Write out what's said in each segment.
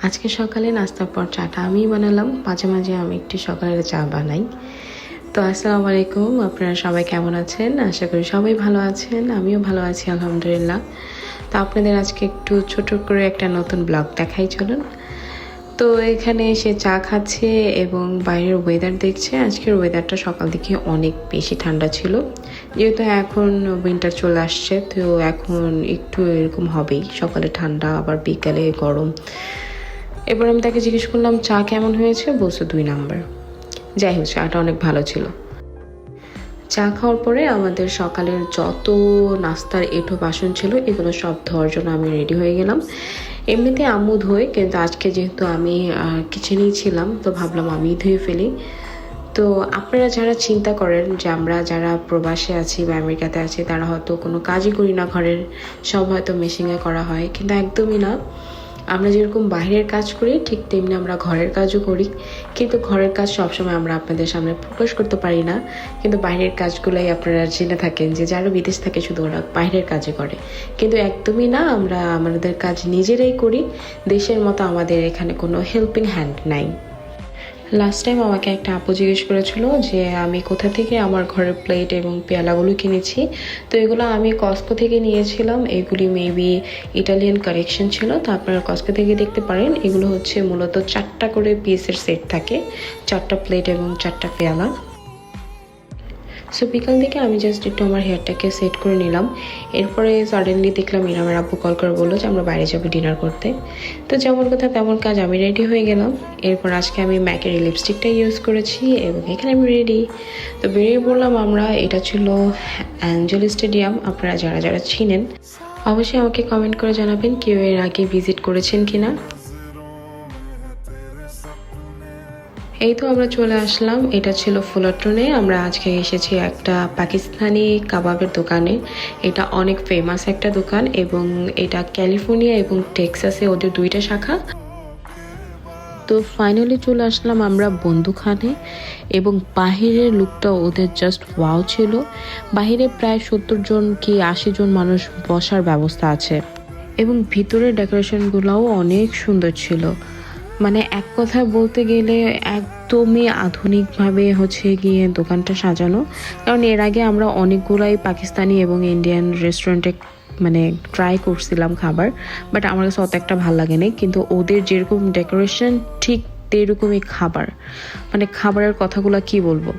আজকে সকালে নাস্তার পর চাটা আমিই বানালাম। মাঝে মাঝে আমি একটু সকালের চা বানাই। তো আসসালামু আলাইকুম, আপনারা সবাই কেমন আছেন? আশা করি সবাই ভালো আছেন, আমিও ভালো আছি আলহামদুলিল্লাহ। তো আপনাদের আজকে একটু ছোট করে একটা নতুন ব্লগ দেখাই চলুন। তো এখানে এসে চা খাচ্ছে এবং বাইরের ওয়েদার দেখছে। আজকের ওয়েদারটা সকাল থেকে অনেক বেশি ঠান্ডা ছিল, যেহেতু এখন উইন্টার চলে আসছে, তো এখন একটু এরকম হবেই, সকালে ঠান্ডা আবার বিকালে গরম। এবার আমি তাকে জিজ্ঞেস করলাম চা কেমন হয়েছে, বলছে 2 নাম্বার। যাই হোক, চাটা অনেক ভালো ছিল। চা খাওয়ার পরে আমাদের সকালের যত নাস্তার এঁঠো বাসন ছিল এগুলো সব ধোয়ার জন্য আমি রেডি হয়ে গেলাম। এমনিতে আম্মু ধোয়, কিন্তু আজকে যেহেতু আমি কিচেনেই ছিলাম তো ভাবলাম আমিই ধুয়ে ফেলি। তো আপনারা যারা চিন্তা করেন যে আমরা যারা প্রবাসে আছি বা আমেরিকাতে আছি তারা হয়তো কোনো কাজই করি না ঘরের, সব হয়তো মেশিনে করা হয়, কিন্তু একদমই না। আমরা যেরকম বাইরের কাজ করি ঠিক তেমনি আমরা ঘরের কাজও করি, কিন্তু ঘরের কাজ সবসময় আমরা আপনাদের সামনে প্রকাশ করতে পারি না। কিন্তু বাইরের কাজগুলোই আপনারা জেনে থাকেন যে যারা বিদেশ থাকে শুধু ওরা বাইরের কাজে করে, কিন্তু একদমই না, আমরা আমাদের কাজ নিজেরাই করি। দেশের মতো আমাদের এখানে কোনো হেল্পিং হ্যান্ড নাই। লাস্ট টাইম আমাকে একটা আপু জিজ্ঞেস করেছিল যে আমি কোথা থেকে আমার ঘরের প্লেট এবং পেয়ালাগুলো কিনেছি। তো এগুলো আমি কস্কো থেকে নিয়েছিলাম। এগুলি মেবি ইটালিয়ান কালেকশন ছিল, তো আপনারা কস্কো থেকে দেখতে পারেন। এগুলো হচ্ছে মূলত 4টা করে পিসের সেট থাকে, 4টা প্লেট এবং 4টা পেয়ালা। সো বিকাল দিকে আমি জাস্ট একটু আমার হেয়ারটাকে সেট করে নিলাম। এরপরে সাডেনলি দেখলাম ইরামের আব্বু কল করে বললো যে আমরা বাইরে যাবো ডিনার করতে। তো যেমন কথা তেমন কাজ, আমি রেডি হয়ে গেলাম। এরপর আজকে আমি ম্যাকের লিপস্টিকটা ইউজ করেছি এবং এখানে আমি রেডি। তো বেরিয়ে পড়লাম আমরা। এটা ছিল অ্যাঞ্জেল স্টেডিয়াম। আপনারা যারা যারা চিনেন অবশ্যই আমাকে কমেন্ট করে জানাবেন কেউ এর আগে ভিজিট করেছেন কিনা। এই তো আমরা চলে আসলাম। এটা ছিল ফুলারটনে। আমরা আজকে এসেছি একটা পাকিস্তানি কাবাবের দোকানে। এটা অনেক ফেমাস একটা দোকান এবং এটা ক্যালিফোর্নিয়া এবং টেক্সাসে ওদের 2টা শাখা। তো ফাইনালি চলে আসলাম আমরা বন্ধুখানে এবং বাহিরের লুকটা ওদের জাস্ট ওয়াও ছিল। বাহিরে প্রায় 70 জন কি 80 জন মানুষ বসার ব্যবস্থা আছে এবং ভিতরের ডেকোরেশনগুলোও অনেক সুন্দর ছিল। মানে এক কথায় বলতে গেলে একদমই আধুনিকভাবে হচ্ছে গিয়ে দোকানটা সাজানো। কারণ এর আগে আমরা অনেকগুলাই পাকিস্তানি এবং ইন্ডিয়ান রেস্টুরেন্টে মানে ট্রাই করছিলাম খাবার, বাট আমার কাছে অত একটা ভালো লাগেনি। কিন্তু ওদের যেরকম ডেকোরেশন ঠিক এরকমই খাবার, মানে খাবারের কথাগুলো কি বলবো।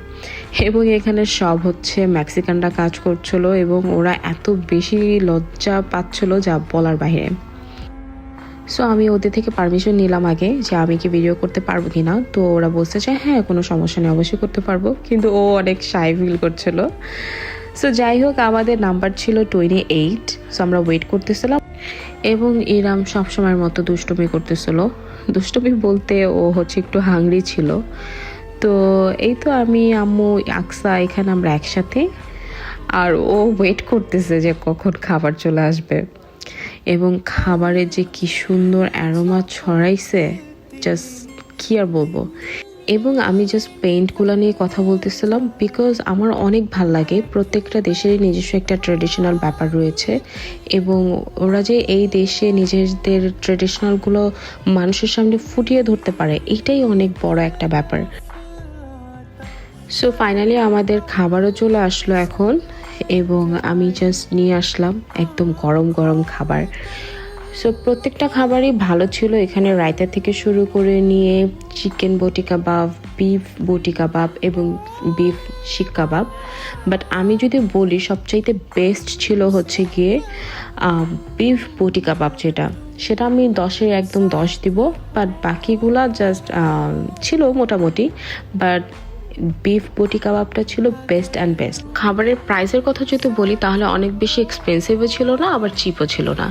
এবং এখানে সব হচ্ছে মেক্সিকানরা কাজ করছিল এবং ওরা এত বেশি লজ্জা পাচ্ছিল যা বলার বাইরে। সো আমি ওদের থেকে পারমিশন নিলাম আগে যে আমি কি ভিডিও করতে পারবো কি না। তো ওরা বলতে চায় হ্যাঁ কোনো সমস্যা নেই, অবশ্যই করতে পারবো, কিন্তু ও অনেক শাই ফিল করছিল। সো যাই হোক, আমাদের নাম্বার ছিল 28। সো আমরা ওয়েট করতেছিলাম এবং ইরাম সবসময়ের মতো দুষ্টুমি করতেছিল। দুষ্টুমি বলতে ও হচ্ছে একটু হাংরি ছিল। তো এই তো আমি আম্মু আকসা এখানে আমরা একসাথে, আর ও ওয়েট করতেছে যে কখন খাবার চলে আসবে। এবং খাবারে যে কি সুন্দর অ্যারোমা ছড়াইছে, জাস্ট কি আর বলবো। এবং আমি জাস্ট পেইন্টগুলো নিয়ে কথা বলতেছিলাম, বিকজ আমার অনেক ভাল লাগে। প্রত্যেকটা দেশেরই নিজস্ব একটা ট্রেডিশনাল ব্যাপার রয়েছে এবং ওরা যে এই দেশে নিজেদের ট্রেডিশনালগুলো মানুষের সামনে ফুটিয়ে ধরতে পারে, এটাই অনেক বড় একটা ব্যাপার। সো ফাইনালি আমাদের খাবারও চলে আসলো এখন এবং আমি জাস্ট নিয়ে আসলাম একদম গরম গরম খাবার। সো প্রত্যেকটা খাবারই ভালো ছিল। এখানে রায়তা থেকে শুরু করে নিয়ে চিকেন বটি কাবাব, বিফ বটি কাবাব এবং বিফ শিক কাবাব। বাট আমি যদি বলি সবচাইতে বেস্ট ছিল হচ্ছে গিয়ে বিফ বটি কাবাব, সেটা আমি 10-এর একদম 10 দিব। বাট বাকিগুলা জাস্ট ছিল মোটামুটি, বাট বিফ বটি কাবাবটা ছিল বেস্ট অ্যান্ড বেস্ট। খাবারের প্রাইসের কথা যদি বলি তাহলে অনেক বেশি এক্সপেন্সিভও ছিল না, আবার চিপও ছিল না।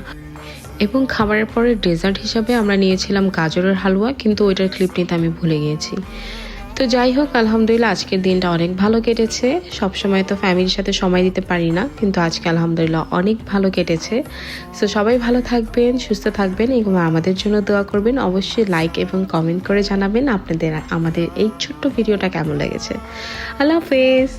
এবং খাবারের পরে ডেজার্ট হিসাবে আমরা নিয়েছিলাম গাজরের হালুয়া, কিন্তু ওইটার ক্লিপ নিতে আমি ভুলে গিয়েছি। তো যাই হোক, আলহামদুলিল্লাহ আজকের দিনটা অনেক ভালো কেটেছে। সবসময় তো ফ্যামিলির সাথে সময় দিতে পারি না, কিন্তু আজকে আলহামদুলিল্লাহ অনেক ভালো কেটেছে। সো সবাই ভালো থাকবেন, সুস্থ থাকবেন এবং আমাদের জন্য দোয়া করবেন। অবশ্যই লাইক এবং কমেন্ট করে জানাবেন আপনাদের আমাদের এই ছোট্ট ভিডিওটা কেমন লেগেছে। আল্লাহ হাফেজ।